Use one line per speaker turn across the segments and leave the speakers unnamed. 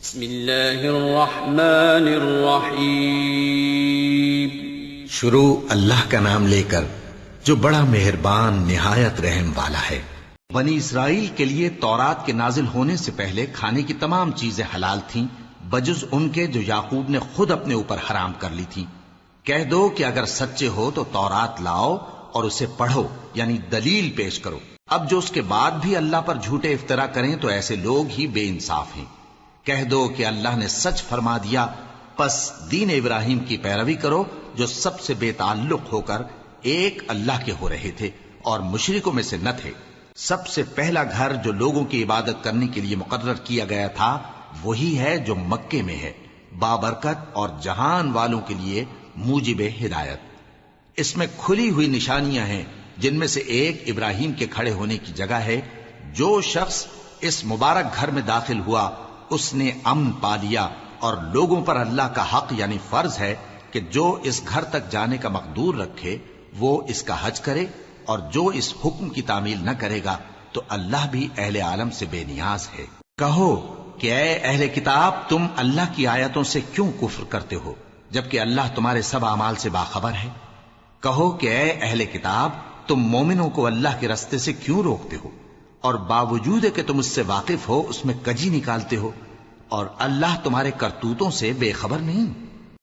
بسم اللہ الرحمن الرحیم۔
شروع اللہ کا نام لے کر جو بڑا مہربان نہایت رحم والا ہے۔ بنی اسرائیل کے لیے تورات کے نازل ہونے سے پہلے کھانے کی تمام چیزیں حلال تھیں بجز ان کے جو یعقوب نے خود اپنے اوپر حرام کر لی تھی۔ کہہ دو کہ اگر سچے ہو تو تورات لاؤ اور اسے پڑھو، یعنی دلیل پیش کرو۔ اب جو اس کے بعد بھی اللہ پر جھوٹے افطرا کریں تو ایسے لوگ ہی بے انصاف ہیں۔ کہہ دو کہ اللہ نے سچ فرما دیا، پس دین ابراہیم کی پیروی کرو جو سب سے بے تعلق ہو کر ایک اللہ کے ہو رہے تھے اور مشرکوں میں سے نہ تھے۔ سب سے پہلا گھر جو لوگوں کی عبادت کرنے کے لیے مقرر کیا گیا تھا وہی ہے جو مکے میں ہے، بابرکت اور جہان والوں کے لیے موجب ہدایت۔ اس میں کھلی ہوئی نشانیاں ہیں، جن میں سے ایک ابراہیم کے کھڑے ہونے کی جگہ ہے۔ جو شخص اس مبارک گھر میں داخل ہوا اس نے امن پا لیا، اور لوگوں پر اللہ کا حق یعنی فرض ہے کہ جو اس گھر تک جانے کا مقدور رکھے وہ اس کا حج کرے، اور جو اس حکم کی تعمیل نہ کرے گا تو اللہ بھی اہل عالم سے بے نیاز ہے۔ کہو کہ اے اہل کتاب، تم اللہ کی آیتوں سے کیوں کفر کرتے ہو جبکہ اللہ تمہارے سب اعمال سے باخبر ہے؟ کہو کہ اے اہل کتاب، تم مومنوں کو اللہ کے رستے سے کیوں روکتے ہو، اور باوجود کہ تم اس سے واقف ہو اس میں کجی نکالتے ہو، اور اللہ تمہارے کرتوتوں سے بے خبر نہیں؟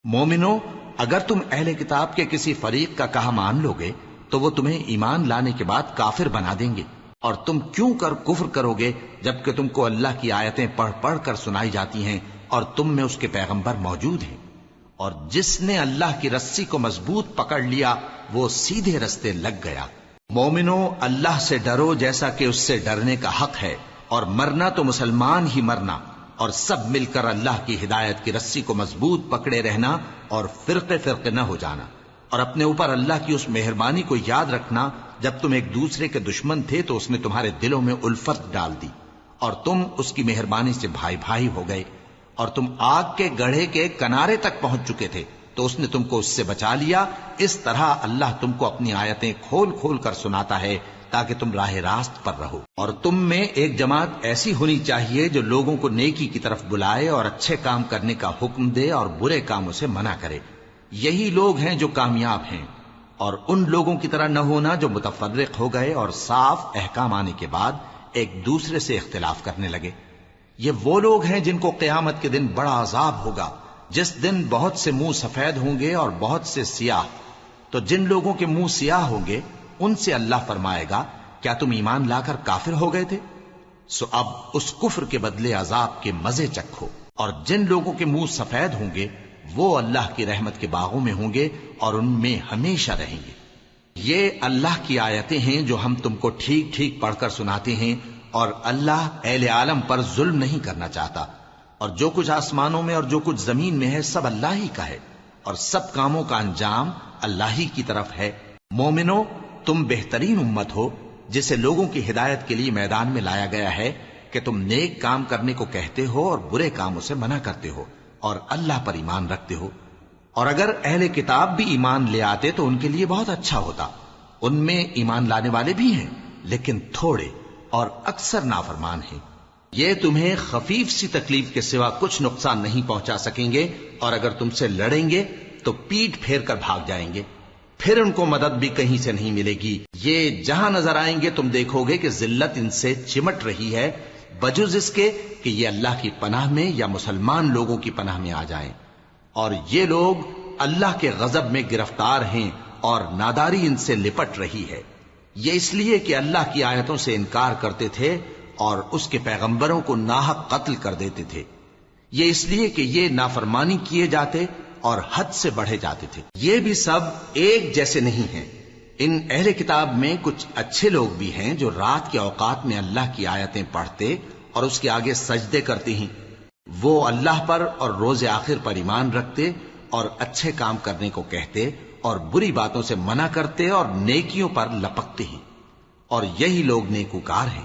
مومنو، اگر تم اہل کتاب کے کسی فریق کا کہا مان لو گے تو وہ تمہیں ایمان لانے کے بعد کافر بنا دیں گے، اور تم کیوں کر کفر کرو گے جبکہ تم کو اللہ کی آیتیں پڑھ پڑھ کر سنائی جاتی ہیں اور تم میں اس کے پیغمبر موجود ہیں۔ اور جس نے اللہ کی رسی کو مضبوط پکڑ لیا وہ سیدھے رستے لگ گیا۔ مومنو، اللہ سے ڈرو جیسا کہ اس سے ڈرنے کا حق ہے، اور مرنا تو مسلمان ہی مرنا، اور سب مل کر اللہ کی ہدایت کی رسی کو مضبوط پکڑے رہنا اور فرقے فرقے نہ ہو جانا، اور اپنے اوپر اللہ کی اس مہربانی کو یاد رکھنا جب تم ایک دوسرے کے دشمن تھے تو اس نے تمہارے دلوں میں الفت ڈال دی، اور تم اس کی مہربانی سے بھائی بھائی ہو گئے، اور تم آگ کے گڑھے کے کنارے تک پہنچ چکے تھے تو اس نے تم کو اس سے بچا لیا۔ اس طرح اللہ تم کو اپنی آیتیں کھول کھول کر سناتا ہے تاکہ تم راہ راست پر رہو۔ اور تم میں ایک جماعت ایسی ہونی چاہیے جو لوگوں کو نیکی کی طرف بلائے اور اچھے کام کرنے کا حکم دے اور برے کاموں سے منع کرے۔ یہی لوگ ہیں جو کامیاب ہیں، اور ان لوگوں کی طرح نہ ہونا جو متفرق ہو گئے اور صاف احکام آنے کے بعد ایک دوسرے سے اختلاف کرنے لگے۔ یہ وہ لوگ ہیں جن کو قیامت کے دن بڑا عذاب ہوگا، جس دن بہت سے منہ سفید ہوں گے اور بہت سے سیاہ۔ تو جن لوگوں کے منہ سیاہ ہوں گے ان سے اللہ فرمائے گا، کیا تم ایمان لا کر کافر ہو گئے تھے؟ سو اب اس کفر کے بدلے عذاب کے مزے چکھو۔ اور جن لوگوں کے منہ سفید ہوں گے وہ اللہ کی رحمت کے باغوں میں ہوں گے اور ان میں ہمیشہ رہیں گے۔ یہ اللہ کی آیتیں ہیں جو ہم تم کو ٹھیک ٹھیک پڑھ کر سناتے ہیں، اور اللہ اہل عالم پر ظلم نہیں کرنا چاہتا، اور جو کچھ آسمانوں میں اور جو کچھ زمین میں ہے سب اللہ ہی کا ہے، اور سب کاموں کا انجام اللہ ہی کی طرف ہے۔ مومنو، تم بہترین امت ہو جسے لوگوں کی ہدایت کے لیے میدان میں لایا گیا ہے کہ تم نیک کام کرنے کو کہتے ہو اور برے کاموں سے منع کرتے ہو اور اللہ پر ایمان رکھتے ہو۔ اور اگر اہل کتاب بھی ایمان لے آتے تو ان کے لیے بہت اچھا ہوتا، ان میں ایمان لانے والے بھی ہیں لیکن تھوڑے اور اکثر نافرمان ہیں۔ یہ تمہیں خفیف سی تکلیف کے سوا کچھ نقصان نہیں پہنچا سکیں گے، اور اگر تم سے لڑیں گے تو پیٹ پھیر کر بھاگ جائیں گے، پھر ان کو مدد بھی کہیں سے نہیں ملے گی۔ یہ جہاں نظر آئیں گے تم دیکھو گے کہ ذلت ان سے چمٹ رہی ہے، بجز اس کے کہ یہ اللہ کی پناہ میں یا مسلمان لوگوں کی پناہ میں آ جائیں۔ اور یہ لوگ اللہ کے غضب میں گرفتار ہیں اور ناداری ان سے لپٹ رہی ہے۔ یہ اس لیے کہ اللہ کی آیتوں سے انکار کرتے تھے اور اس کے پیغمبروں کو ناحق قتل کر دیتے تھے۔ یہ اس لیے کہ یہ نافرمانی کیے جاتے اور حد سے بڑھے جاتے تھے۔ یہ بھی سب ایک جیسے نہیں ہیں۔ ان اہل کتاب میں کچھ اچھے لوگ بھی ہیں جو رات کے اوقات میں اللہ کی آیتیں پڑھتے اور اس کے آگے سجدے کرتے ہیں۔ وہ اللہ پر اور روز آخر پر ایمان رکھتے اور اچھے کام کرنے کو کہتے اور بری باتوں سے منع کرتے اور نیکیوں پر لپکتے ہیں، اور یہی لوگ نیکوکار ہیں۔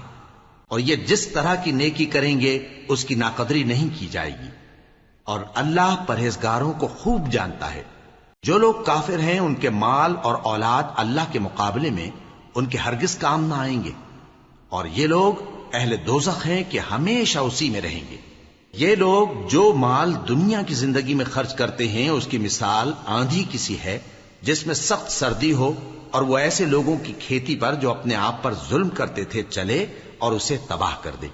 اور یہ جس طرح کی نیکی کریں گے اس کی ناقدری نہیں کی جائے گی، اور اللہ پرہیزگاروں کو خوب جانتا ہے۔ جو لوگ کافر ہیں ان کے مال اور اولاد اللہ کے مقابلے میں ان کے ہرگز کام نہ آئیں گے، اور یہ لوگ اہل دوزخ ہیں کہ ہمیشہ اسی میں رہیں گے۔ یہ لوگ جو مال دنیا کی زندگی میں خرچ کرتے ہیں اس کی مثال آندھی کسی ہے جس میں سخت سردی ہو اور وہ ایسے لوگوں کی کھیتی پر جو اپنے آپ پر ظلم کرتے تھے چلے اور اسے تباہ کر دے.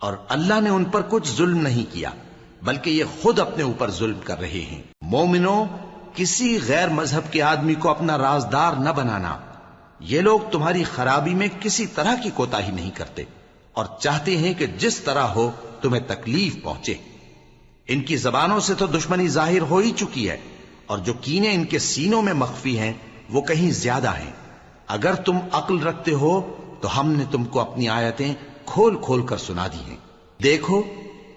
اور اللہ نے ان پر کچھ ظلم نہیں کیا بلکہ یہ خود اپنے اوپر ظلم کر رہے ہیں. مومنوں، کسی غیر مذہب کے آدمی کو اپنا رازدار نہ بنانا. یہ لوگ تمہاری خرابی میں کسی طرح کی کوتاہی نہیں کرتے اور چاہتے ہیں کہ جس طرح ہو تمہیں تکلیف پہنچے. ان کی زبانوں سے تو دشمنی ظاہر ہو ہی چکی ہے اور جو کینے ان کے سینوں میں مخفی ہیں وہ کہیں زیادہ ہیں. اگر تم عقل رکھتے ہو تو ہم نے تم کو اپنی آیتیں کھول کھول کر سنا دی ہیں. دیکھو،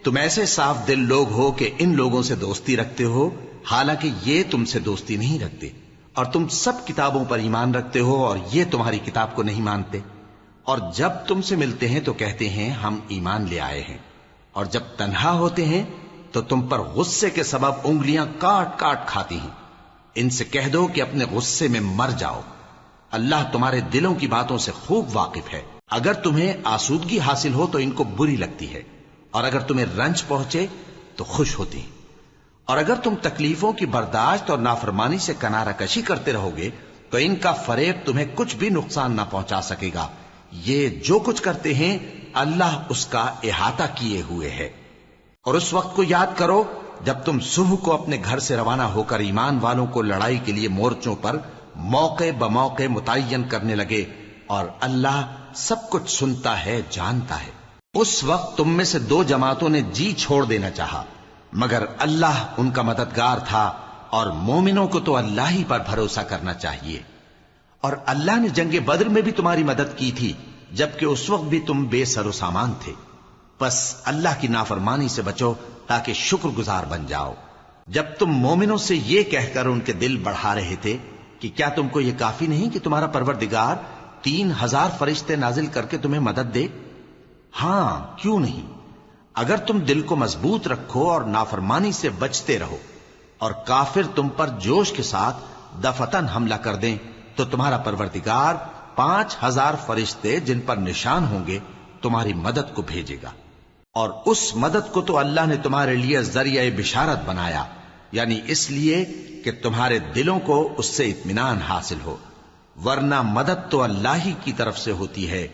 تم ایسے صاف دل لوگ ہو کہ ان لوگوں سے دوستی رکھتے ہو حالانکہ یہ تم سے دوستی نہیں رکھتے، اور تم سب کتابوں پر ایمان رکھتے ہو اور یہ تمہاری کتاب کو نہیں مانتے. اور جب تم سے ملتے ہیں تو کہتے ہیں ہم ایمان لے آئے ہیں، اور جب تنہا ہوتے ہیں تو تم پر غصے کے سبب انگلیاں کاٹ کاٹ کھاتی ہیں. ان سے کہہ دو کہ اپنے غصے میں مر جاؤ. اللہ تمہارے دلوں کی باتوں سے خوب واقف ہے. اگر تمہیں آسودگی حاصل ہو تو ان کو بری لگتی ہے، اور اگر تمہیں رنج پہنچے تو خوش ہوتی ہیں. اور اگر تم تکلیفوں کی برداشت اور نافرمانی سے کنارہ کشی کرتے رہو گے تو ان کا فریب تمہیں کچھ بھی نقصان نہ پہنچا سکے گا. یہ جو کچھ کرتے ہیں اللہ اس کا احاطہ کیے ہوئے ہے. اور اس وقت کو یاد کرو جب تم صبح کو اپنے گھر سے روانہ ہو کر ایمان والوں کو لڑائی کے لیے مورچوں پر موقع بموقع متعین کرنے لگے، اور اللہ سب کچھ سنتا ہے، جانتا ہے. اس وقت تم میں سے دو جماعتوں نے جی چھوڑ دینا چاہا، مگر اللہ ان کا مددگار تھا، اور مومنوں کو تو اللہ ہی پر بھروسہ کرنا چاہیے. اور اللہ نے جنگ بدر میں بھی تمہاری مدد کی تھی جبکہ اس وقت بھی تم بے سر و سامان تھے. بس اللہ کی نافرمانی سے بچو تاکہ شکر گزار بن جاؤ. جب تم مومنوں سے یہ کہہ کر ان کے دل بڑھا رہے تھے کہ کیا تم کو یہ کافی نہیں کہ تمہارا پروردگار 3000 فرشتے نازل کر کے تمہیں مدد دے؟ ہاں، کیوں نہیں. اگر تم دل کو مضبوط رکھو اور نافرمانی سے بچتے رہو اور کافر تم پر جوش کے ساتھ دفتن حملہ کر دیں تو تمہارا پروردگار 5000 فرشتے جن پر نشان ہوں گے تمہاری مدد کو بھیجے گا. اور اس مدد کو تو اللہ نے تمہارے لیے ذریعہ بشارت بنایا، یعنی اس لیے کہ تمہارے دلوں کو اس سے اطمینان حاصل ہو، ورنہ مدد تو اللہ ہی کی طرف سے ہوتی ہے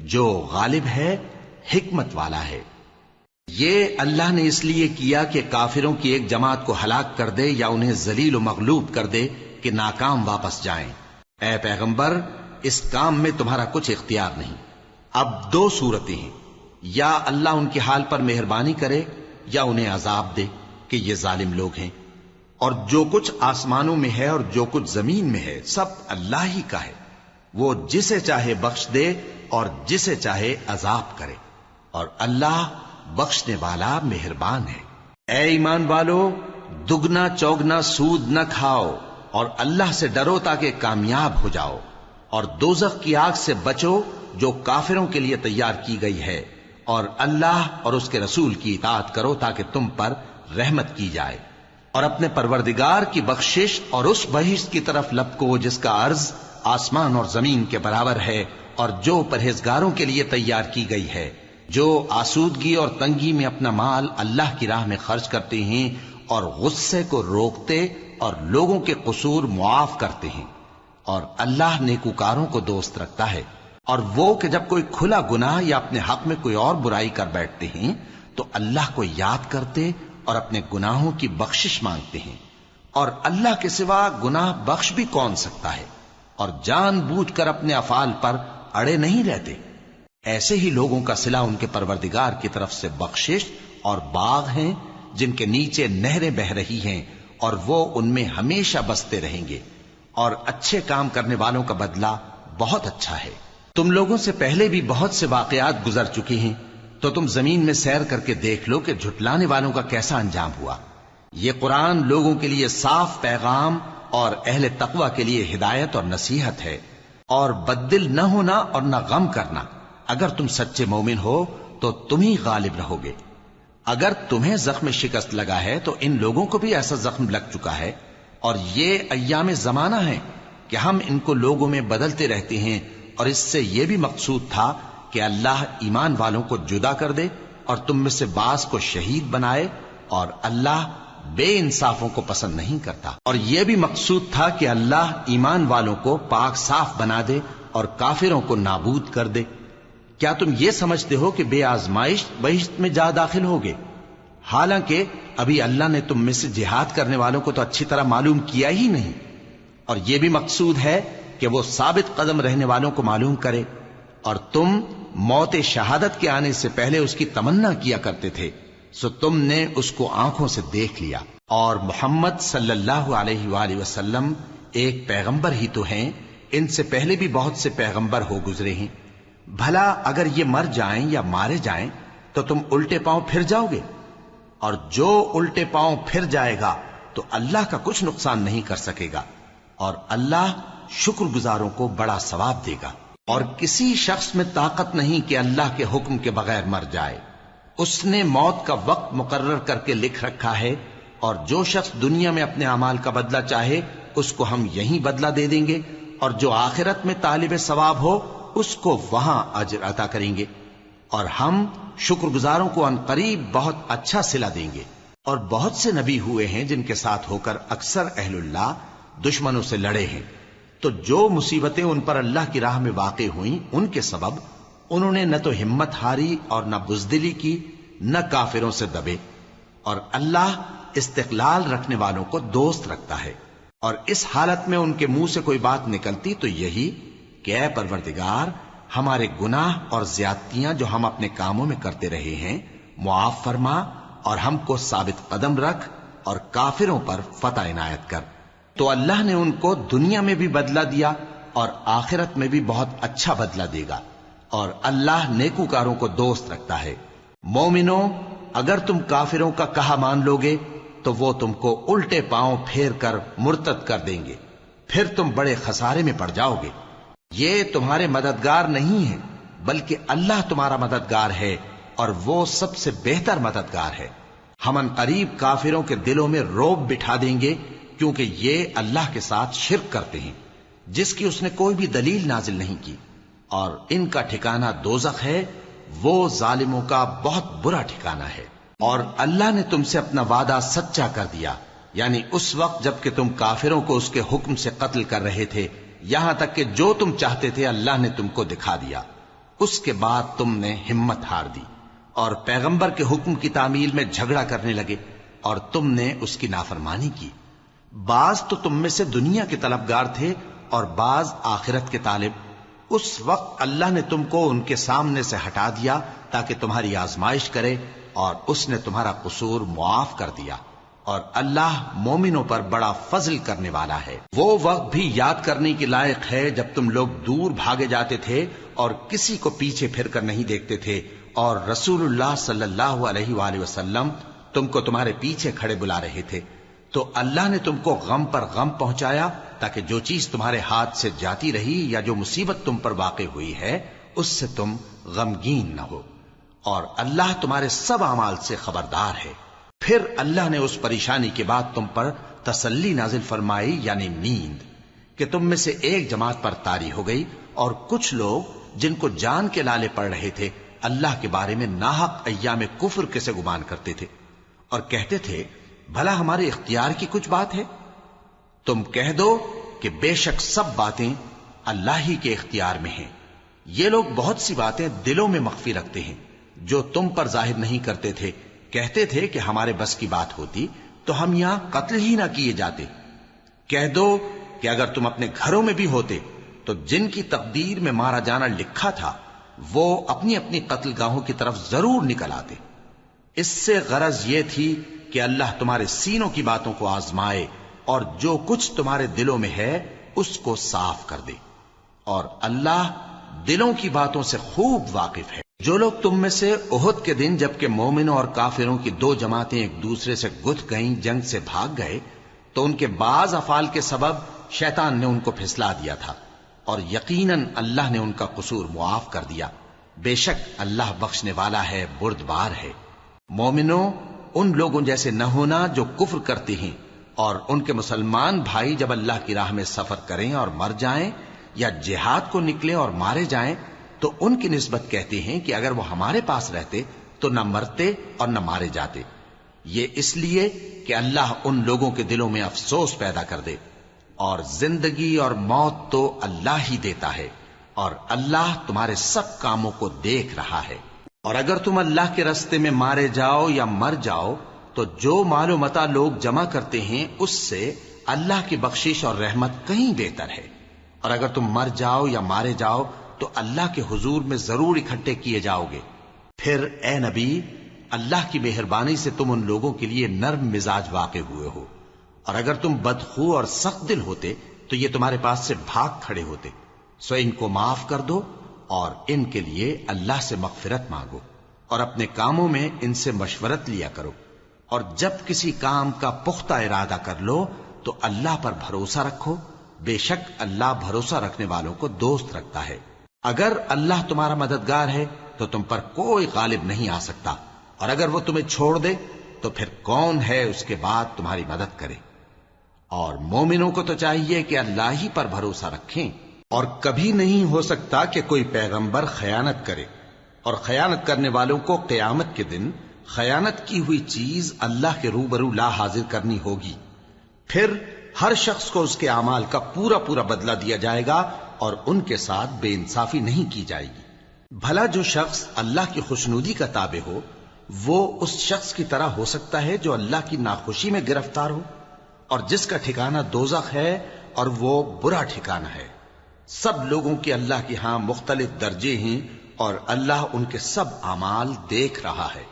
جو غالب ہے، حکمت والا ہے. یہ اللہ نے اس لیے کیا کہ کافروں کی ایک جماعت کو ہلاک کر دے یا انہیں ذلیل و مغلوب کر دے کہ ناکام واپس جائیں. اے پیغمبر، اس کام میں تمہارا کچھ اختیار نہیں. اب دو صورتیں ہیں، یا اللہ ان کے حال پر مہربانی کرے یا انہیں عذاب دے کہ یہ ظالم لوگ ہیں. اور جو کچھ آسمانوں میں ہے اور جو کچھ زمین میں ہے سب اللہ ہی کا ہے. وہ جسے چاہے بخش دے اور جسے چاہے عذاب کرے، اور اللہ بخشنے والا مہربان ہے. اے ایمان والو، دگنا چوگنا سود نہ کھاؤ اور اللہ سے ڈرو تاکہ کامیاب ہو جاؤ. اور دوزخ کی آگ سے بچو جو کافروں کے لیے تیار کی گئی ہے، اور اللہ اور اس کے رسول کی اطاعت کرو تاکہ تم پر رحمت کی جائے. اور اپنے پروردگار کی بخشش اور اس بہشت کی طرف لپکو جس کا عرض آسمان اور زمین کے برابر ہے، اور جو پرہیزگاروں کے لیے تیار کی گئی ہے، جو آسودگی اور تنگی میں اپنا مال اللہ کی راہ میں خرچ کرتے ہیں اور غصے کو روکتے اور لوگوں کے قصور معاف کرتے ہیں. اور اللہ نیکوکاروں کو دوست رکھتا ہے. اور وہ کہ جب کوئی کھلا گناہ یا اپنے حق میں کوئی اور برائی کر بیٹھتے ہیں تو اللہ کو یاد کرتے اور اپنے گناہوں کی بخشش مانگتے ہیں. اور اللہ کے سوا گناہ بخش بھی کون سکتا ہے، اور جان بوجھ کر اپنے افعال پر اڑے نہیں رہتے. ایسے ہی لوگوں کا صلہ ان کے پروردگار کی طرف سے بخشش اور باغ ہیں جن کے نیچے نہریں بہ رہی ہیں، اور وہ ان میں ہمیشہ بستے رہیں گے. اور اچھے کام کرنے والوں کا بدلہ بہت اچھا ہے. تم لوگوں سے پہلے بھی بہت سے واقعات گزر چکے ہیں، تو تم زمین میں سیر کر کے دیکھ لو کہ جھٹلانے والوں کا کیسا انجام ہوا. یہ قرآن لوگوں کے لیے صاف پیغام اور اہل تقوی کے لیے ہدایت اور نصیحت ہے. اور بددل نہ ہونا اور نہ غم کرنا. اگر تم سچے مومن ہو تو تم ہی غالب رہو گے. اگر تمہیں زخم شکست لگا ہے تو ان لوگوں کو بھی ایسا زخم لگ چکا ہے. اور یہ ایام زمانہ ہیں کہ ہم ان کو لوگوں میں بدلتے رہتے ہیں. اور اس سے یہ بھی مقصود تھا کہ اللہ ایمان والوں کو جدا کر دے اور تم میں سے بعض کو شہید بنائے، اور اللہ بے انصافوں کو پسند نہیں کرتا۔ اور یہ بھی مقصود تھا کہ اللہ ایمان والوں کو پاک صاف بنا دے اور کافروں کو نابود کر دے۔ کیا تم یہ سمجھتے ہو کہ بے آزمائش بہشت میں جا داخل ہوگے؟ حالانکہ ابھی اللہ نے تم میں سے جہاد کرنے والوں کو تو اچھی طرح معلوم کیا ہی نہیں۔ اور یہ بھی مقصود ہے کہ وہ ثابت قدم رہنے والوں کو معلوم کرے، اور تم موت شہادت کے آنے سے پہلے اس کی تمنا کیا کرتے تھے، سو تم نے اس کو آنکھوں سے دیکھ لیا۔ اور محمد صلی اللہ علیہ وآلہ وسلم ایک پیغمبر ہی تو ہیں، ان سے پہلے بھی بہت سے پیغمبر ہو گزرے ہیں۔ بھلا اگر یہ مر جائیں یا مارے جائیں تو تم الٹے پاؤں پھر جاؤ گے؟ اور جو الٹے پاؤں پھر جائے گا تو اللہ کا کچھ نقصان نہیں کر سکے گا، اور اللہ شکر گزاروں کو بڑا ثواب دے گا۔ اور کسی شخص میں طاقت نہیں کہ اللہ کے حکم کے بغیر مر جائے، اس نے موت کا وقت مقرر کر کے لکھ رکھا ہے، اور جو شخص دنیا میں اپنے اعمال کا بدلہ چاہے اس کو ہم یہیں بدلہ دے دیں گے، اور جو آخرت میں طالب ثواب ہو اس کو وہاں اجر عطا کریں گے، اور ہم شکر گزاروں کو ان قریب بہت اچھا صلہ دیں گے۔ اور بہت سے نبی ہوئے ہیں جن کے ساتھ ہو کر اکثر اہل اللہ دشمنوں سے لڑے ہیں، تو جو مصیبتیں ان پر اللہ کی راہ میں واقع ہوئیں ان کے سبب انہوں نے نہ تو ہمت ہاری اور نہ بزدلی کی، نہ کافروں سے دبے۔ اور اللہ استقلال رکھنے والوں کو دوست رکھتا ہے، اور اس حالت میں ان کے منہ سے کوئی بات نکلتی تو یہی کہ اے پروردگار، ہمارے گناہ اور زیادتیاں جو ہم اپنے کاموں میں کرتے رہے ہیں معاف فرما، اور ہم کو ثابت قدم رکھ، اور کافروں پر فتح عنایت کر۔ تو اللہ نے ان کو دنیا میں بھی بدلہ دیا اور آخرت میں بھی بہت اچھا بدلہ دے گا، اور اللہ نیکوکاروں کو دوست رکھتا ہے۔ مومنوں، اگر تم کافروں کا کہا مان لوگے تو وہ تم کو الٹے پاؤں پھیر کر مرتد کر دیں گے، پھر تم بڑے خسارے میں پڑ جاؤ گے۔ یہ تمہارے مددگار نہیں ہیں، بلکہ اللہ تمہارا مددگار ہے، اور وہ سب سے بہتر مددگار ہے۔ ہم ان قریب کافروں کے دلوں میں رعب بٹھا دیں گے، کیونکہ یہ اللہ کے ساتھ شرک کرتے ہیں جس کی اس نے کوئی بھی دلیل نازل نہیں کی، اور ان کا ٹھکانہ دوزخ ہے، وہ ظالموں کا بہت برا ٹھکانہ ہے۔ اور اللہ نے تم سے اپنا وعدہ سچا کر دیا، یعنی اس وقت جب کہ تم کافروں کو اس کے حکم سے قتل کر رہے تھے، یہاں تک کہ جو تم چاہتے تھے اللہ نے تم کو دکھا دیا۔ اس کے بعد تم نے ہمت ہار دی اور پیغمبر کے حکم کی تعمیل میں جھگڑا کرنے لگے، اور تم نے اس کی نافرمانی کی۔ بعض تو تم میں سے دنیا کے طلبگار تھے اور بعض آخرت کے طالب۔ اس وقت اللہ نے تم کو ان کے سامنے سے ہٹا دیا تاکہ تمہاری آزمائش کرے، اور اس نے تمہارا قصور معاف کر دیا، اور اللہ مومنوں پر بڑا فضل کرنے والا ہے۔ وہ وقت بھی یاد کرنے کے لائق ہے جب تم لوگ دور بھاگے جاتے تھے اور کسی کو پیچھے پھر کر نہیں دیکھتے تھے، اور رسول اللہ صلی اللہ علیہ وآلہ وسلم تم کو تمہارے پیچھے کھڑے بلا رہے تھے، تو اللہ نے تم کو غم پر غم پہنچایا تاکہ جو چیز تمہارے ہاتھ سے جاتی رہی یا جو مصیبت تم پر واقع ہوئی ہے اس سے تم غمگین نہ ہو، اور اللہ تمہارے سب اعمال سے خبردار ہے۔ پھر اللہ نے اس پریشانی کے بعد تم پر تسلی نازل فرمائی، یعنی نیند، کہ تم میں سے ایک جماعت پر طاری ہو گئی، اور کچھ لوگ جن کو جان کے لالے پڑ رہے تھے اللہ کے بارے میں ناحق ایام کفر کے سے گمان کرتے تھے، اور کہتے تھے بھلا ہمارے اختیار کی کچھ بات ہے؟ تم کہہ دو کہ بے شک سب باتیں اللہ ہی کے اختیار میں ہیں۔ یہ لوگ بہت سی باتیں دلوں میں مخفی رکھتے ہیں جو تم پر ظاہر نہیں کرتے تھے۔ کہتے تھے کہ ہمارے بس کی بات ہوتی تو ہم یہاں قتل ہی نہ کیے جاتے۔ کہہ دو کہ اگر تم اپنے گھروں میں بھی ہوتے تو جن کی تقدیر میں مارا جانا لکھا تھا وہ اپنی اپنی قتل گاہوں کی طرف ضرور نکل آتے۔ اس سے غرض یہ تھی کہ اللہ تمہارے سینوں کی باتوں کو آزمائے اور جو کچھ تمہارے دلوں میں ہے اس کو صاف کر دے، اور اللہ دلوں کی باتوں سے خوب واقف ہے۔ جو لوگ تم میں سے احد کے دن جبکہ مومنوں اور کافروں کی دو جماعتیں ایک دوسرے سے گتھ گئیں جنگ سے بھاگ گئے تو ان کے بعض افعال کے سبب شیطان نے ان کو پھسلا دیا تھا، اور یقیناً اللہ نے ان کا قصور معاف کر دیا۔ بے شک اللہ بخشنے والا ہے، بردبار ہے۔ مومنوں، ان لوگوں جیسے نہ ہونا جو کفر کرتے ہیں، اور ان کے مسلمان بھائی جب اللہ کی راہ میں سفر کریں اور مر جائیں یا جہاد کو نکلے اور مارے جائیں تو ان کی نسبت کہتے ہیں کہ اگر وہ ہمارے پاس رہتے تو نہ مرتے اور نہ مارے جاتے، یہ اس لیے کہ اللہ ان لوگوں کے دلوں میں افسوس پیدا کر دے، اور زندگی اور موت تو اللہ ہی دیتا ہے، اور اللہ تمہارے سب کاموں کو دیکھ رہا ہے۔ اور اگر تم اللہ کے راستے میں مارے جاؤ یا مر جاؤ تو جو مال و متاع لوگ جمع کرتے ہیں اس سے اللہ کی بخشش اور رحمت کہیں بہتر ہے، اور اگر تم مر جاؤ یا مارے جاؤ تو اللہ کے حضور میں ضرور اکٹھے کیے جاؤ گے۔ پھر اے نبی، اللہ کی مہربانی سے تم ان لوگوں کے لیے نرم مزاج واقع ہوئے ہو، اور اگر تم بدخو اور سخت دل ہوتے تو یہ تمہارے پاس سے بھاگ کھڑے ہوتے، سو ان کو معاف کر دو اور ان کے لیے اللہ سے مغفرت مانگو، اور اپنے کاموں میں ان سے مشورت لیا کرو، اور جب کسی کام کا پختہ ارادہ کر لو تو اللہ پر بھروسہ رکھو، بے شک اللہ بھروسہ رکھنے والوں کو دوست رکھتا ہے۔ اگر اللہ تمہارا مددگار ہے تو تم پر کوئی غالب نہیں آ سکتا، اور اگر وہ تمہیں چھوڑ دے تو پھر کون ہے اس کے بعد تمہاری مدد کرے۔ اور مومنوں کو تو چاہیے کہ اللہ ہی پر بھروسہ رکھیں، اور کبھی نہیں ہو سکتا کہ کوئی پیغمبر خیانت کرے، اور خیانت کرنے والوں کو قیامت کے دن خیانت کی ہوئی چیز اللہ کے روبرو لا حاضر کرنی ہوگی، پھر ہر شخص کو اس کے اعمال کا پورا پورا بدلہ دیا جائے گا، اور ان کے ساتھ بے انصافی نہیں کی جائے گی۔ بھلا جو شخص اللہ کی خوشنودی کا تابع ہو وہ اس شخص کی طرح ہو سکتا ہے جو اللہ کی ناخوشی میں گرفتار ہو، اور جس کا ٹھکانہ دوزخ ہے اور وہ برا ٹھکانہ ہے۔ سب لوگوں کے اللہ کے ہاں مختلف درجے ہیں، اور اللہ ان کے سب اعمال دیکھ رہا ہے۔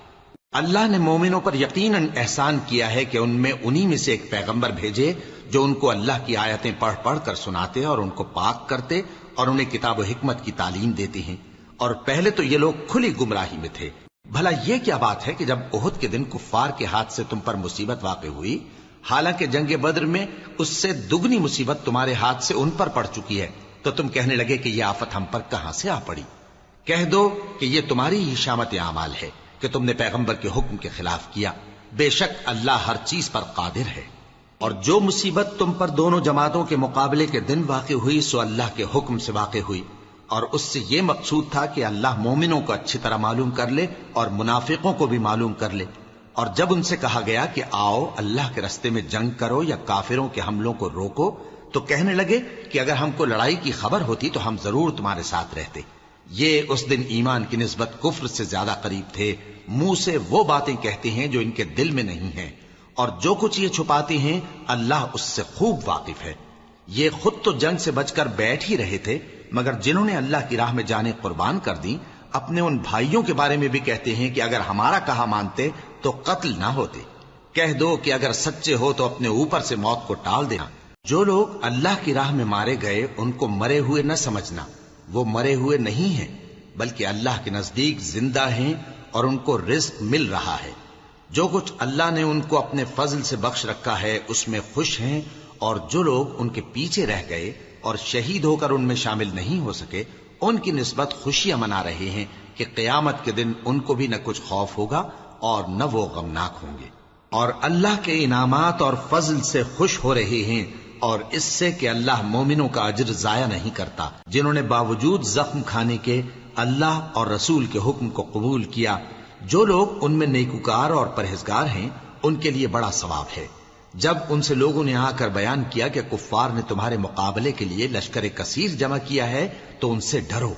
اللہ نے مومنوں پر یقیناً احسان کیا ہے کہ ان میں انہی میں سے ایک پیغمبر بھیجے جو ان کو اللہ کی آیتیں پڑھ پڑھ کر سناتے اور ان کو پاک کرتے اور انہیں کتاب و حکمت کی تعلیم دیتے ہیں، اور پہلے تو یہ لوگ کھلی گمراہی میں تھے۔ بھلا یہ کیا بات ہے کہ جب احد کے دن کفار کے ہاتھ سے تم پر مصیبت واقع ہوئی، حالانکہ جنگ بدر میں اس سے دگنی مصیبت تمہارے ہاتھ سے ان پر پڑ چکی ہے، تو تم کہنے لگے کہ یہ آفت ہم پر کہاں سے آ پڑی؟ کہہ دو کہ یہ تمہاری ہی شامت اعمال ہے کہ تم نے پیغمبر کے حکم کے خلاف کیا، بے شک اللہ ہر چیز پر قادر ہے۔ اور جو مصیبت تم پر دونوں جماعتوں کے مقابلے کے دن واقع ہوئی سو اللہ کے حکم سے واقع ہوئی، اور اس سے یہ مقصود تھا کہ اللہ مومنوں کو اچھی طرح معلوم کر لے اور منافقوں کو بھی معلوم کر لے۔ اور جب ان سے کہا گیا کہ آؤ اللہ کے راستے میں جنگ کرو یا کافروں کے حملوں کو روکو، تو کہنے لگے کہ اگر ہم کو لڑائی کی خبر ہوتی تو ہم ضرور تمہارے ساتھ رہتے۔ یہ اس دن ایمان کی نسبت کفر سے زیادہ قریب تھے، منہ سے وہ باتیں کہتے ہیں جو ان کے دل میں نہیں ہیں، اور جو کچھ یہ چھپاتے ہیں اللہ اس سے خوب واقف ہے۔ یہ خود تو جنگ سے بچ کر بیٹھ ہی رہے تھے، مگر جنہوں نے اللہ کی راہ میں جانیں قربان کر دی اپنے ان بھائیوں کے بارے میں بھی کہتے ہیں کہ اگر ہمارا کہا مانتے تو قتل نہ ہوتے۔ کہہ دو کہ اگر سچے ہو تو اپنے اوپر سے موت کو ٹال دینا۔ جو لوگ اللہ کی راہ میں مارے گئے ان کو مرے ہوئے نہ سمجھنا، وہ مرے ہوئے نہیں ہیں بلکہ اللہ کے نزدیک زندہ ہیں اور ان کو رزق مل رہا ہے۔ جو کچھ اللہ نے ان کو اپنے فضل سے بخش رکھا ہے اس میں خوش ہیں، اور جو لوگ ان کے پیچھے رہ گئے اور شہید ہو کر ان میں شامل نہیں ہو سکے ان کی نسبت خوشیاں منا رہے ہیں کہ قیامت کے دن ان کو بھی نہ کچھ خوف ہوگا اور نہ وہ غمناک ہوں گے، اور اللہ کے انعامات اور فضل سے خوش ہو رہے ہیں، اور اس سے کہ اللہ مومنوں کا اجر ضائع نہیں کرتا جنہوں نے باوجود زخم کھانے کے اللہ اور رسول کے حکم کو قبول کیا۔ جو لوگ ان میں نیکوکار اور پرہیزگار ہیں ان کے لیے بڑا ثواب ہے۔ جب ان سے لوگوں نے آ کر بیان کیا کہ کفار نے تمہارے مقابلے کے لیے لشکر کثیر جمع کیا ہے تو ان سے ڈرو،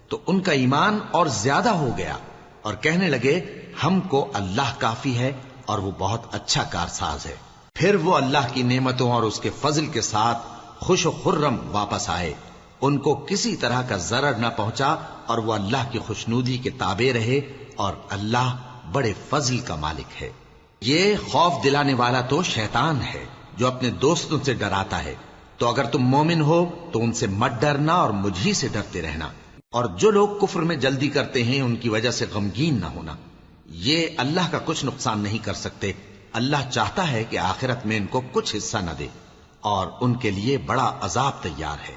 تو ان کا ایمان اور زیادہ ہو گیا، اور کہنے لگے ہم کو اللہ کافی ہے اور وہ بہت اچھا کارساز ہے۔ پھر وہ اللہ کی نعمتوں اور اس کے فضل کے ساتھ خوش و خرم واپس آئے، ان کو کسی طرح کا ضرر نہ پہنچا، اور وہ اللہ کی خوشنودی کے تابع رہے، اور اللہ بڑے فضل کا مالک ہے۔ یہ خوف دلانے والا تو شیطان ہے جو اپنے دوستوں سے ڈراتا ہے، تو اگر تم مومن ہو تو ان سے مت ڈرنا اور مجھ ہی سے ڈرتے رہنا، اور جو لوگ کفر میں جلدی کرتے ہیں ان کی وجہ سے غمگین نہ ہونا، یہ اللہ کا کچھ نقصان نہیں کر سکتے۔ اللہ چاہتا ہے کہ آخرت میں ان کو کچھ حصہ نہ دے، اور ان کے لیے بڑا عذاب تیار ہے۔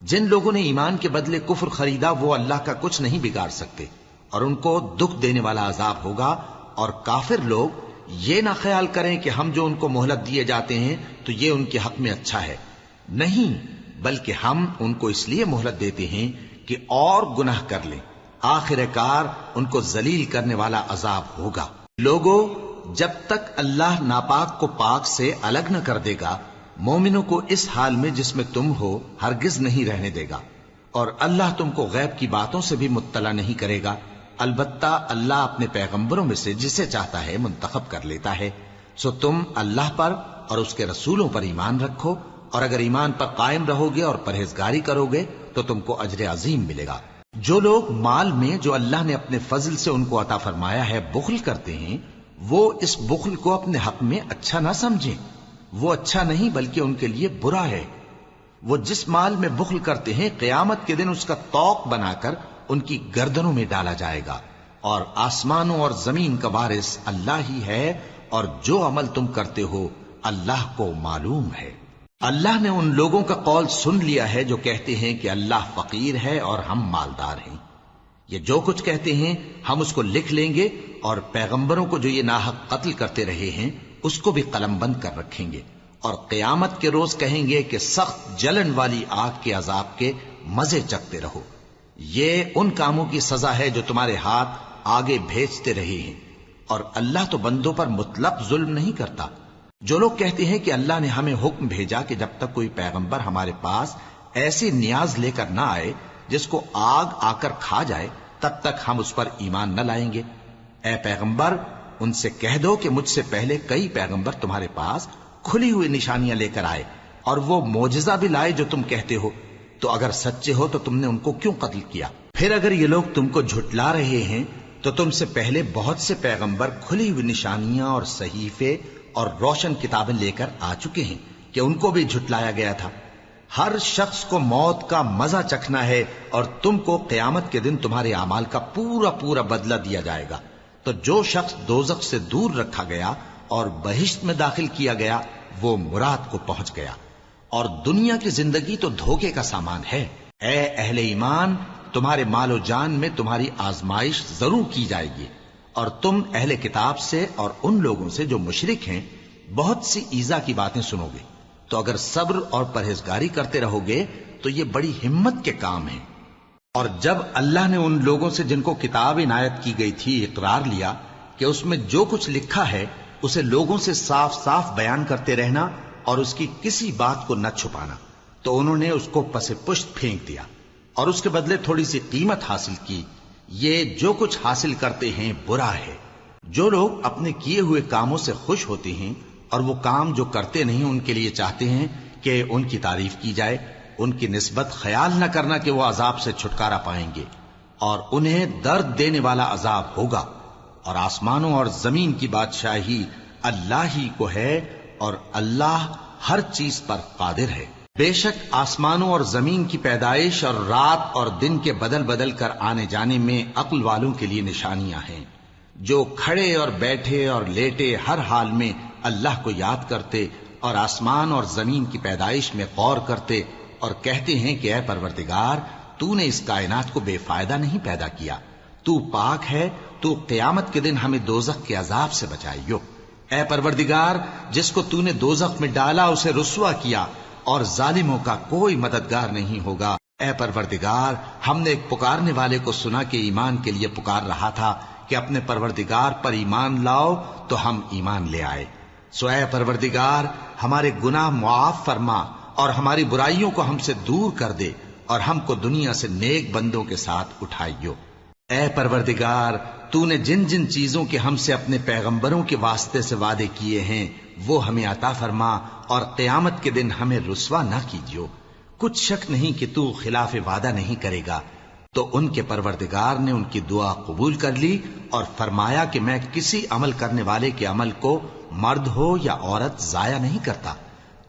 جن لوگوں نے ایمان کے بدلے کفر خریدا وہ اللہ کا کچھ نہیں بگاڑ سکتے، اور ان کو دکھ دینے والا عذاب ہوگا۔ اور کافر لوگ یہ نہ خیال کریں کہ ہم جو ان کو مہلت دیے جاتے ہیں تو یہ ان کے حق میں اچھا ہے، نہیں، بلکہ ہم ان کو اس لیے مہلت دیتے ہیں کہ اور گناہ کر لیں۔ آخر کار ان کو ذلیل کرنے والا عذاب ہوگا۔ لوگوں، جب تک اللہ ناپاک کو پاک سے الگ نہ کر دے گا، مومنوں کو اس حال میں جس میں تم ہو ہرگز نہیں رہنے دے گا، اور اللہ تم کو غیب کی باتوں سے بھی مطلع نہیں کرے گا۔ البتہ اللہ اپنے پیغمبروں میں سے جسے چاہتا ہے منتخب کر لیتا ہے۔ سو تم اللہ پر اور اس کے رسولوں پر ایمان رکھو، اور اگر ایمان پر قائم رہو گے اور پرہیزگاری کرو گے تو تم کو اجر عظیم ملے گا۔ جو لوگ مال میں جو اللہ نے اپنے فضل سے ان کو عطا فرمایا ہے بخل کرتے ہیں، وہ اس بخل کو اپنے حق میں اچھا نہ سمجھیں۔ وہ اچھا نہیں بلکہ ان کے لیے برا ہے۔ وہ جس مال میں بخل کرتے ہیں قیامت کے دن اس کا طوق بنا کر ان کی گردنوں میں ڈالا جائے گا، اور آسمانوں اور زمین کا وارث اللہ ہی ہے، اور جو عمل تم کرتے ہو اللہ کو معلوم ہے۔ اللہ نے ان لوگوں کا قول سن لیا ہے جو کہتے ہیں کہ اللہ فقیر ہے اور ہم مالدار ہیں۔ یہ جو کچھ کہتے ہیں ہم اس کو لکھ لیں گے، اور پیغمبروں کو جو یہ ناحق قتل کرتے رہے ہیں اس کو بھی قلم بند کر رکھیں گے، اور قیامت کے روز کہیں گے کہ سخت جلن والی آگ کے عذاب کے مزے چکھتے رہو۔ یہ ان کاموں کی سزا ہے جو تمہارے ہاتھ آگے بھیجتے رہے ہیں، اور اللہ تو بندوں پر مطلق ظلم نہیں کرتا۔ جو لوگ کہتے ہیں کہ اللہ نے ہمیں حکم بھیجا کہ جب تک کوئی پیغمبر ہمارے پاس ایسی نیاز لے کر نہ آئے جس کو آگ آ کر کھا جائے، تب تک ہم اس پر ایمان نہ لائیں گے۔ اے پیغمبر، ان سے کہہ دو کہ مجھ سے پہلے کئی پیغمبر تمہارے پاس کھلی ہوئی نشانیاں لے کر آئے، اور وہ معجزہ بھی لائے جو تم کہتے ہو، تو اگر سچے ہو تو تم نے ان کو کیوں قتل کیا؟ پھر اگر یہ لوگ تم کو جھٹلا رہے ہیں تو تم سے پہلے بہت سے پیغمبر کھلی ہوئی نشانیاں اور صحیفے اور روشن کتابیں لے کر آ چکے ہیں کہ ان کو بھی جھٹلایا گیا تھا۔ ہر شخص کو موت کا مزہ چکھنا ہے، اور تم کو قیامت کے دن تمہارے اعمال کا پورا پورا بدلہ دیا جائے گا۔ تو جو شخص دوزخ سے دور رکھا گیا اور بہشت میں داخل کیا گیا وہ مراد کو پہنچ گیا، اور دنیا کی زندگی تو دھوکے کا سامان ہے۔ اے اہل ایمان، تمہارے مال و جان میں تمہاری آزمائش ضرور کی جائے گی، اور تم اہل کتاب سے اور ان لوگوں سے جو مشرک ہیں بہت سی ایذا کی باتیں سنو گے، تو اگر صبر اور پرہیزگاری کرتے رہو گے تو یہ بڑی ہمت کے کام ہیں۔ اور جب اللہ نے ان لوگوں سے جن کو کتاب عنایت کی گئی تھی اقرار لیا کہ اس میں جو کچھ لکھا ہے اسے لوگوں سے صاف صاف بیان کرتے رہنا اور اس کی کسی بات کو نہ چھپانا، تو انہوں نے اس کو پس پشت پھینک دیا اور اس کے بدلے تھوڑی سی قیمت حاصل کی۔ یہ جو کچھ حاصل کرتے ہیں برا ہے۔ جو لوگ اپنے کیے ہوئے کاموں سے خوش ہوتے ہیں اور وہ کام جو کرتے نہیں ان کے لیے چاہتے ہیں کہ ان کی تعریف کی جائے، ان کی نسبت خیال نہ کرنا کہ وہ عذاب سے چھٹکارا پائیں گے، اور انہیں درد دینے والا عذاب ہوگا۔ اور آسمانوں اور زمین کی بادشاہی اللہ ہی کو ہے، اور اللہ ہر چیز پر قادر ہے۔ بے شک آسمانوں اور زمین کی پیدائش اور رات اور دن کے بدل بدل کر آنے جانے میں عقل والوں کے لیے نشانیاں ہیں، جو کھڑے اور بیٹھے اور لیٹے ہر حال میں اللہ کو یاد کرتے اور آسمان اور زمین کی پیدائش میں غور کرتے اور کہتے ہیں کہ اے پروردگار، تو نے اس کائنات کو بے فائدہ نہیں پیدا کیا، تو پاک ہے، تو قیامت کے دن ہمیں دوزخ کے عذاب سے بچائیو۔ اے پروردگار، جس کو تو نے دوزخ میں ڈالا اسے رسوا کیا، اور ظالموں کا کوئی مددگار نہیں ہوگا۔ اے پروردگار، ہم نے ایک پکارنے والے کو سنا کہ ایمان کے لیے پکار رہا تھا کہ اپنے پروردگار پر ایمان لاؤ، تو ہم ایمان لے آئے۔ سو اے پروردگار، ہمارے گناہ معاف فرما اور ہماری برائیوں کو ہم سے دور کر دے، اور ہم کو دنیا سے نیک بندوں کے ساتھ اٹھائیو۔ اے پروردگار، تو نے جن جن چیزوں کے ہم سے اپنے پیغمبروں کے واسطے سے وعدے کیے ہیں وہ ہمیں عطا فرما، اور قیامت کے دن ہمیں رسوا نہ کیجیو۔ کچھ شک نہیں کہ تو خلاف وعدہ نہیں کرے گا۔ تو ان کے پروردگار نے ان کی دعا قبول کر لی اور فرمایا کہ میں کسی عمل کرنے والے کے عمل کو مرد ہو یا عورت ضائع نہیں کرتا۔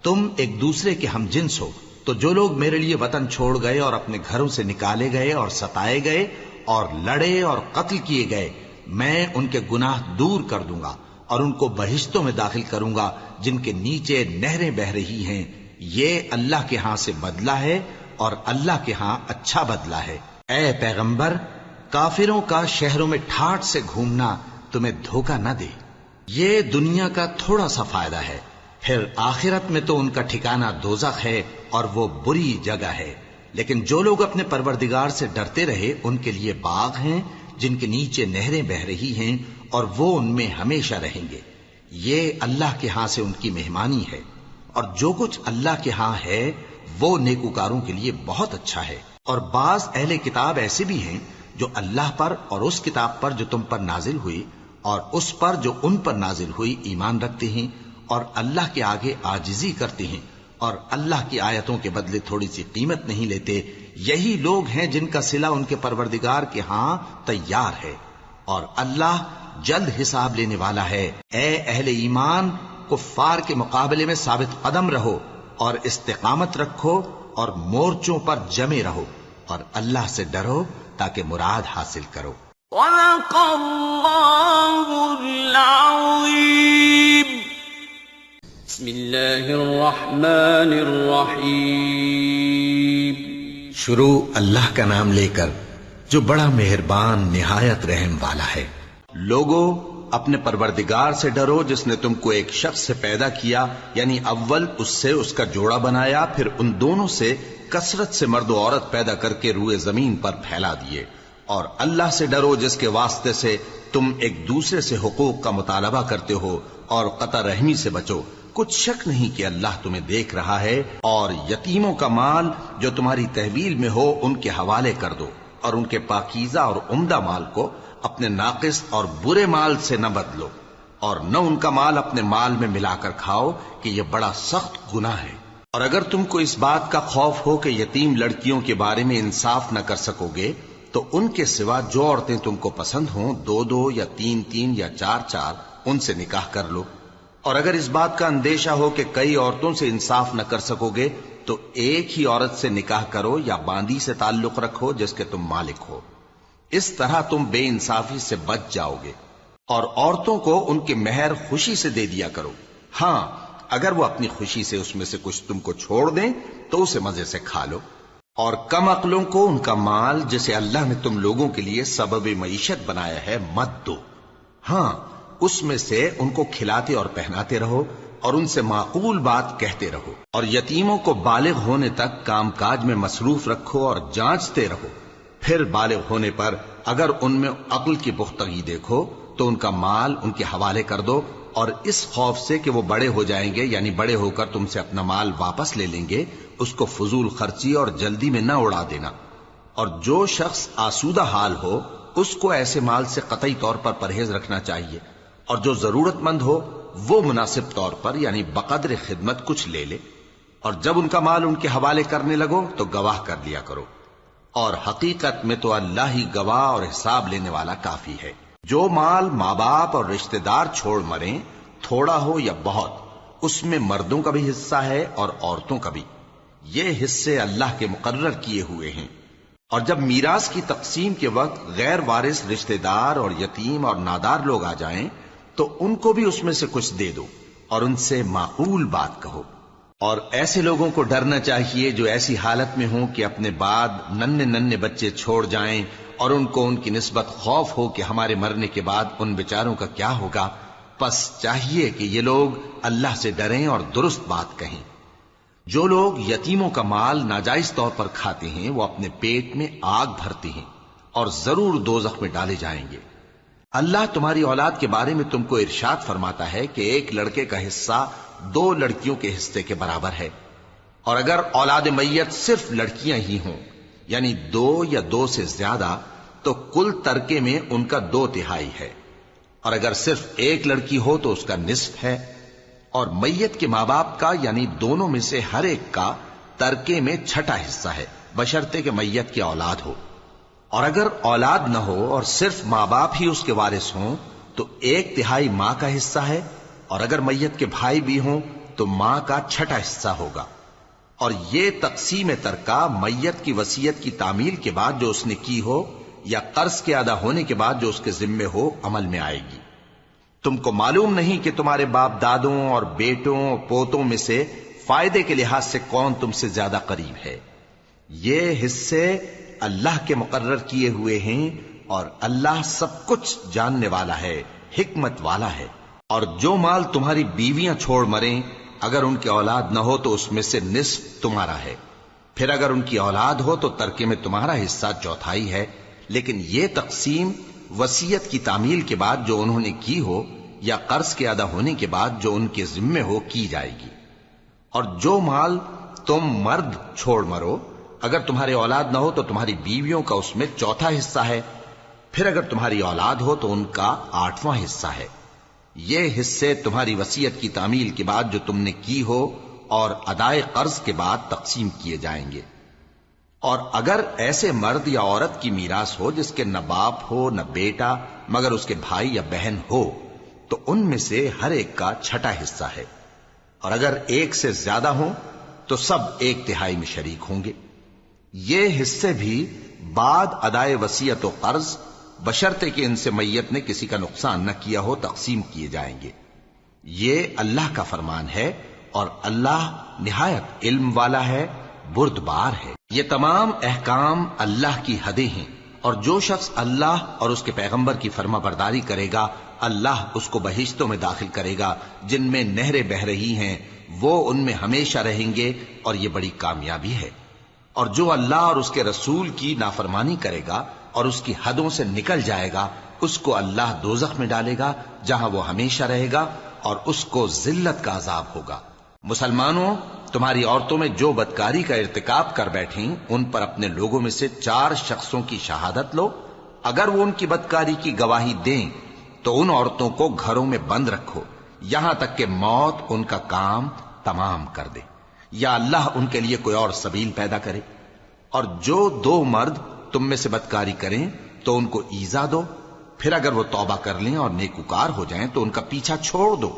تم ایک دوسرے کے ہم جنس ہو، تو جو لوگ میرے لیے وطن چھوڑ گئے اور اپنے گھروں سے نکالے گئے اور ستائے گئے اور لڑے اور قتل کیے گئے، میں ان کے گناہ دور کر دوں گا اور ان کو بہشتوں میں داخل کروں گا جن کے نیچے نہریں بہ رہی ہیں۔ یہ اللہ کے ہاں سے بدلہ ہے، اور اللہ کے ہاں اچھا بدلہ ہے۔ اے پیغمبر، کافروں کا شہروں میں ٹھاٹھ سے گھومنا تمہیں دھوکہ نہ دے۔ یہ دنیا کا تھوڑا سا فائدہ ہے، پھر آخرت میں تو ان کا ٹھکانہ دوزخ ہے، اور وہ بری جگہ ہے۔ لیکن جو لوگ اپنے پروردگار سے ڈرتے رہے ان کے لیے باغ ہیں جن کے نیچے نہریں بہ رہی ہیں اور وہ ان میں ہمیشہ رہیں گے. یہ اللہ کے ہاں سے ان کی مہمانی ہے، اور جو کچھ اللہ کے ہاں ہے وہ نیکوکاروں کے لیے بہت اچھا ہے. اور بعض اہل کتاب ایسے بھی ہیں جو اللہ پر اور اس کتاب پر جو تم پر نازل ہوئی اور اس پر جو ان پر نازل ہوئی ایمان رکھتے ہیں اور اللہ کے آگے عاجزی کرتے ہیں اور اللہ کی آیتوں کے بدلے تھوڑی سی قیمت نہیں لیتے. یہی لوگ ہیں جن کا صلہ ان کے پروردگار کے ہاں تیار ہے، اور اللہ جلد حساب لینے والا ہے. اے اہل ایمان، کفار کے مقابلے میں ثابت قدم رہو اور استقامت رکھو اور مورچوں پر جمے رہو اور اللہ سے ڈرو تاکہ مراد حاصل کرو.
صدق اللہ العظیم. بسم اللہ الرحمن الرحیم.
شروع اللہ کا نام لے کر جو بڑا مہربان نہایت رحم والا ہے. لوگو، اپنے پروردگار سے ڈرو جس نے تم کو ایک شخص سے پیدا کیا، یعنی اول اس سے اس کا جوڑا بنایا، پھر ان دونوں سے کثرت سے مرد و عورت پیدا کر کے روئے زمین پر پھیلا دیے. اور اللہ سے ڈرو جس کے واسطے سے تم ایک دوسرے سے حقوق کا مطالبہ کرتے ہو، اور قطع رحمی سے بچو. کچھ شک نہیں کہ اللہ تمہیں دیکھ رہا ہے. اور یتیموں کا مال جو تمہاری تحویل میں ہو ان کے حوالے کر دو، اور ان کے پاکیزہ اور عمدہ مال کو اپنے ناقص اور برے مال سے نہ بدلو، اور نہ ان کا مال اپنے مال میں ملا کر کھاؤ کہ یہ بڑا سخت گناہ ہے. اور اگر تم کو اس بات کا خوف ہو کہ یتیم لڑکیوں کے بارے میں انصاف نہ کر سکو گے تو ان کے سوا جو عورتیں تم کو پسند ہوں 2 یا 3 یا 4 ان سے نکاح کر لو. اور اگر اس بات کا اندیشہ ہو کہ کئی عورتوں سے انصاف نہ کر سکو گے تو ایک ہی عورت سے نکاح کرو یا باندی سے تعلق رکھو جس کے تم مالک ہو. اس طرح تم بے انصافی سے بچ جاؤ گے. اور عورتوں کو ان کے مہر خوشی سے دے دیا کرو. ہاں، اگر وہ اپنی خوشی سے اس میں سے کچھ تم کو چھوڑ دیں تو اسے مزے سے کھا لو. اور کم عقلوں کو ان کا مال جسے اللہ نے تم لوگوں کے لیے سبب معیشت بنایا ہے مت دو. ہاں، اس میں سے ان کو کھلاتے اور پہناتے رہو اور ان سے معقول بات کہتے رہو. اور یتیموں کو بالغ ہونے تک کام کاج میں مصروف رکھو اور جانچتے رہو. پھر بالغ ہونے پر اگر ان میں عقل کی پختگی دیکھو تو ان کا مال ان کے حوالے کر دو، اور اس خوف سے کہ وہ بڑے ہو جائیں گے، یعنی بڑے ہو کر تم سے اپنا مال واپس لے لیں گے، اس کو فضول خرچی اور جلدی میں نہ اڑا دینا. اور جو شخص آسودہ حال ہو اس کو ایسے مال سے قطعی طور پر پرہیز رکھنا چاہیے، اور جو ضرورت مند ہو وہ مناسب طور پر یعنی بقدر خدمت کچھ لے لے. اور جب ان کا مال ان کے حوالے کرنے لگو تو گواہ کر لیا کرو. اور حقیقت میں تو اللہ ہی گواہ اور حساب لینے والا کافی ہے. جو مال ماں باپ اور رشتہ دار چھوڑ مریں، تھوڑا ہو یا بہت، اس میں مردوں کا بھی حصہ ہے اور عورتوں کا بھی. یہ حصے اللہ کے مقرر کیے ہوئے ہیں. اور جب میراث کی تقسیم کے وقت غیر وارث رشتہ دار اور یتیم اور نادار لوگ آ جائیں تو ان کو بھی اس میں سے کچھ دے دو اور ان سے معقول بات کہو. اور ایسے لوگوں کو ڈرنا چاہیے جو ایسی حالت میں ہوں کہ اپنے بعد ننھے بچے چھوڑ جائیں اور ان کو ان کی نسبت خوف ہو کہ ہمارے مرنے کے بعد ان بیچاروں کا کیا ہوگا. پس چاہیے کہ یہ لوگ اللہ سے ڈریں اور درست بات کہیں. جو لوگ یتیموں کا مال ناجائز طور پر کھاتے ہیں وہ اپنے پیٹ میں آگ بھرتے ہیں اور ضرور دوزخ میں ڈالے جائیں گے. اللہ تمہاری اولاد کے بارے میں تم کو ارشاد فرماتا ہے کہ ایک لڑکے کا حصہ 2 لڑکیوں کے حصے کے برابر ہے. اور اگر اولاد میت صرف لڑکیاں ہی ہوں یعنی 2 یا 2 سے زیادہ تو کل ترکے میں ان کا 2/3 ہے. اور اگر صرف ایک لڑکی ہو تو اس کا نصف ہے. اور میت کے ماں باپ کا یعنی دونوں میں سے ہر ایک کا ترکے میں 6واں حصہ ہے بشرطے کہ میت کی اولاد ہو. اور اگر اولاد نہ ہو اور صرف ماں باپ ہی اس کے وارث ہوں تو 1/3 ماں کا حصہ ہے. اور اگر میت کے بھائی بھی ہوں تو ماں کا 6واں حصہ ہوگا. اور یہ تقسیم ترکہ میت کی وصیت کی تعمیل کے بعد جو اس نے کی ہو یا قرض کے ادا ہونے کے بعد جو اس کے ذمے ہو عمل میں آئے گی. تم کو معلوم نہیں کہ تمہارے باپ دادوں اور بیٹوں اور پوتوں میں سے فائدے کے لحاظ سے کون تم سے زیادہ قریب ہے. یہ حصے اللہ کے مقرر کیے ہوئے ہیں اور اللہ سب کچھ جاننے والا ہے، حکمت والا ہے. اور جو مال تمہاری بیویاں چھوڑ مریں اگر ان کے اولاد نہ ہو تو اس میں سے نصف تمہارا ہے. پھر اگر ان کی اولاد ہو تو ترکے میں تمہارا حصہ چوتھائی ہے، لیکن یہ تقسیم وصیت کی تعمیل کے بعد جو انہوں نے کی ہو یا قرض کے ادا ہونے کے بعد جو ان کے ذمے ہو کی جائے گی۔ اور جو مال تم مرد چھوڑ مرو، اگر تمہارے اولاد نہ ہو تو تمہاری بیویوں کا اس میں چوتھا حصہ ہے، پھر اگر تمہاری اولاد ہو تو ان کا 8واں حصہ ہے۔ یہ حصے تمہاری وصیت کی تعمیل کے بعد جو تم نے کی ہو اور ادائے قرض کے بعد تقسیم کیے جائیں گے۔ اور اگر ایسے مرد یا عورت کی میراث ہو جس کے نہ باپ ہو نہ بیٹا مگر اس کے بھائی یا بہن ہو، تو ان میں سے ہر ایک کا چھٹا حصہ ہے، اور اگر ایک سے زیادہ ہوں تو سب 1/3 میں شریک ہوں گے۔ یہ حصے بھی بعد ادائے وصیت و قرض بشرطے کہ ان سے میت نے کسی کا نقصان نہ کیا ہو تقسیم کیے جائیں گے۔ یہ اللہ کا فرمان ہے اور اللہ نہایت علم والا ہے، بردبار ہے۔ یہ تمام احکام اللہ کی حدیں ہیں، اور جو شخص اللہ اور اس کے پیغمبر کی فرما برداری کرے گا اللہ اس کو بہشتوں میں داخل کرے گا جن میں نہریں بہہ رہی ہیں، وہ ان میں ہمیشہ رہیں گے، اور یہ بڑی کامیابی ہے۔ اور جو اللہ اور اس کے رسول کی نافرمانی کرے گا اور اس کی حدوں سے نکل جائے گا اس کو اللہ دوزخ میں ڈالے گا جہاں وہ ہمیشہ رہے گا، اور اس کو ذلت کا عذاب ہوگا۔ مسلمانوں، تمہاری عورتوں میں جو بدکاری کا ارتکاب کر بیٹھیں ان پر اپنے لوگوں میں سے 4 شخصوں کی شہادت لو۔ اگر وہ ان کی بدکاری کی گواہی دیں تو ان عورتوں کو گھروں میں بند رکھو یہاں تک کہ موت ان کا کام تمام کر دے، یا اللہ ان کے لیے کوئی اور سبیل پیدا کرے۔ اور جو 2 مرد تم میں سے بدکاری کریں تو ان کو ایذا دو، پھر اگر وہ توبہ کر لیں اور نیکوکار ہو جائیں تو ان کا پیچھا چھوڑ دو۔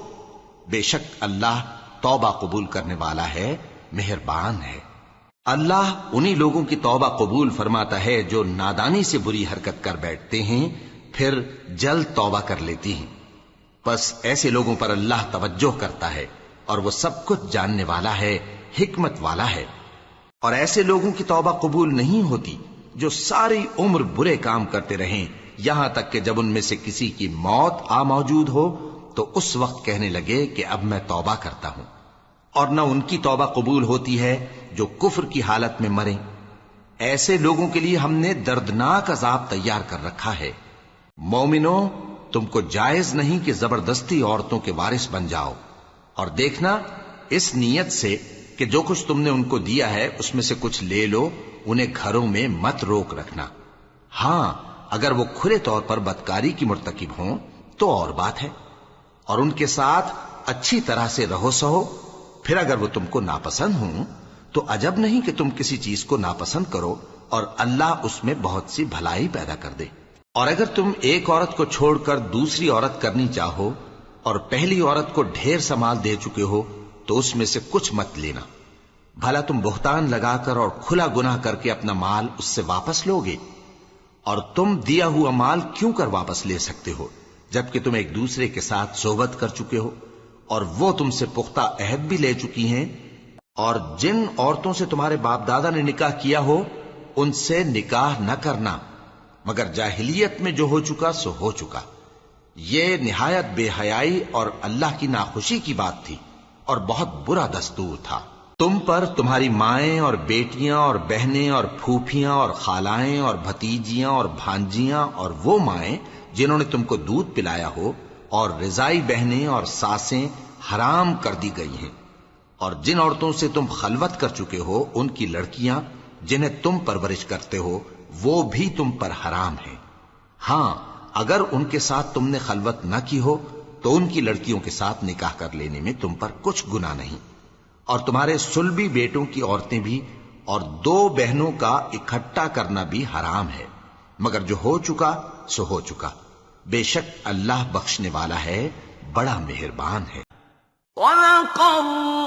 بے شک اللہ توبہ قبول کرنے والا ہے، مہربان ہے۔ اللہ انہی لوگوں کی توبہ قبول فرماتا ہے جو نادانی سے بری حرکت کر بیٹھتے ہیں پھر جلد توبہ کر لیتی ہیں، بس ایسے لوگوں پر اللہ توجہ کرتا ہے اور وہ سب کچھ جاننے والا ہے، حکمت والا ہے۔ اور ایسے لوگوں کی توبہ قبول نہیں ہوتی جو ساری عمر برے کام کرتے رہیں یہاں تک کہ جب ان میں سے کسی کی موت آ موجود ہو تو اس وقت کہنے لگے کہ اب میں توبہ کرتا ہوں۔ اور نہ ان کی توبہ قبول ہوتی ہے جو کفر کی حالت میں مریں۔ ایسے لوگوں کے لیے ہم نے دردناک عذاب تیار کر رکھا ہے۔ مومنوں، تم کو جائز نہیں کہ زبردستی عورتوں کے وارث بن جاؤ، اور دیکھنا اس نیت سے کہ جو کچھ تم نے ان کو دیا ہے اس میں سے کچھ لے لو، انہیں گھروں میں مت روک رکھنا۔ ہاں، اگر وہ کھلے طور پر بدکاری کی مرتکب ہوں تو اور بات ہے، اور ان کے ساتھ اچھی طرح سے رہو سہو۔ پھر اگر وہ تم کو ناپسند ہوں تو عجب نہیں کہ تم کسی چیز کو ناپسند کرو، اور اللہ اس میں بہت سی بھلائی پیدا کر دے۔ اور اگر تم ایک عورت کو چھوڑ کر دوسری عورت کرنی چاہو اور پہلی عورت کو ڈھیر سا مال دے چکے ہو تو اس میں سے کچھ مت لینا، بھلا تم بہتان لگا کر اور کھلا گناہ کر کے اپنا مال اس سے واپس لوگے؟ اور تم دیا ہوا مال کیوں کر واپس لے سکتے ہو جبکہ تم ایک دوسرے کے ساتھ صحبت کر چکے ہو اور وہ تم سے پختہ عہد بھی لے چکی ہیں؟ اور جن عورتوں سے تمہارے باپ دادا نے نکاح کیا ہو ان سے نکاح نہ کرنا مگر جاہلیت میں جو ہو چکا سو ہو چکا۔ یہ نہایت بے حیائی اور اللہ کی ناخوشی کی بات تھی اور بہت برا دستور تھا۔ تم پر تمہاری مائیں اور بیٹیاں اور بہنیں اور پھوپھیاں اور خالائیں اور بھتیجیاں اور بھانجیاں اور وہ مائیں جنہوں نے تم کو دودھ پلایا ہو اور رضائی بہنیں اور ساسیں حرام کر دی گئی ہیں، اور جن عورتوں سے تم خلوت کر چکے ہو ان کی لڑکیاں جنہیں تم پرورش کرتے ہو وہ بھی تم پر حرام ہیں۔ ہاں، اگر ان کے ساتھ تم نے خلوت نہ کی ہو تو ان کی لڑکیوں کے ساتھ نکاح کر لینے میں تم پر کچھ گناہ نہیں۔ اور تمہارے صلبی بیٹوں کی عورتیں بھی اور 2 بہنوں کا اکٹھا کرنا بھی حرام ہے، مگر جو ہو چکا سو ہو چکا۔ بے شک اللہ بخشنے والا ہے، بڑا مہربان ہے۔
وَلَقَدْ